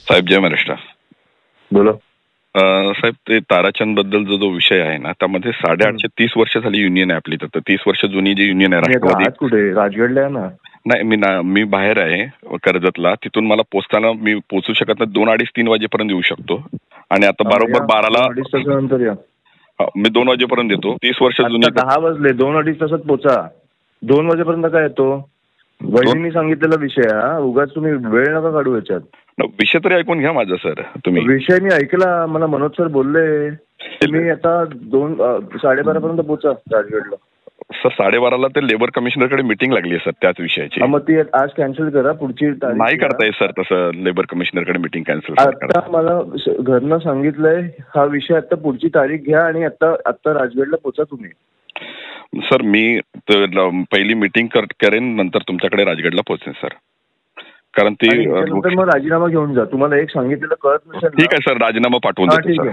साहेब जय महाराष्ट्र. बोला. साहेब ते ताराचंद बद्दल जो विषय आहे ना त्यामध्ये 830 वर्ष झाली युनियन आहे आपली. तर 30 वर्ष जुनी जी युनियन आहे राष्ट्रवादी. कुठे राजगडला आहे ना? नाही मी बाहेर आहे कर्जतला. तिथून मला पोचताना मी पोहोचू शकत नाही. 2, 2:30, 3 वाजेपर्यंत येऊ शकतो. आणि आता बरोबर 12ला नंतर या. मी 2 वाजेपर्यंत येतो. 30 वर्ष जुनी. 10 वाजले, 2-2:30 तासात पोचा. 2 वाजेपर्यंत काय येतो? वहिनी सांगितलेला विषय हा. उगाच तुम्ही वेळ नका काढू याच्यात. विषय तरी ऐकून घ्या माझा सर. तुम्ही विषय मी ऐकला. मला मनोज सर बोलले तुम्ही आता 2-12:30 पर्यंत पोचा राजगडला. सर 12:30ला ते लेबर कमिशनरकडे मीटिंग लागली आहे सर त्याच विषयाची. मग ती आज कॅन्सल करा. पुढची नाही करता येत सर तसं. लेबर कमिशनरकडे मीटिंग कॅन्सल. आता मला घरनं सांगितलंय हा विषय. आता पुढची तारीख घ्या आणि आता राजगडला पोचा तुम्ही. सर मी पहिली मीटिंग करेन नंतर तुमच्याकडे राजगडला पोहोचेन सर. कारण ती मग राजीनामा घेऊन जा. तुम्हाला एक सांगितलेलं कळत नसेल. ठीक आहे सर. राजीनामा पाठवून देतो सर.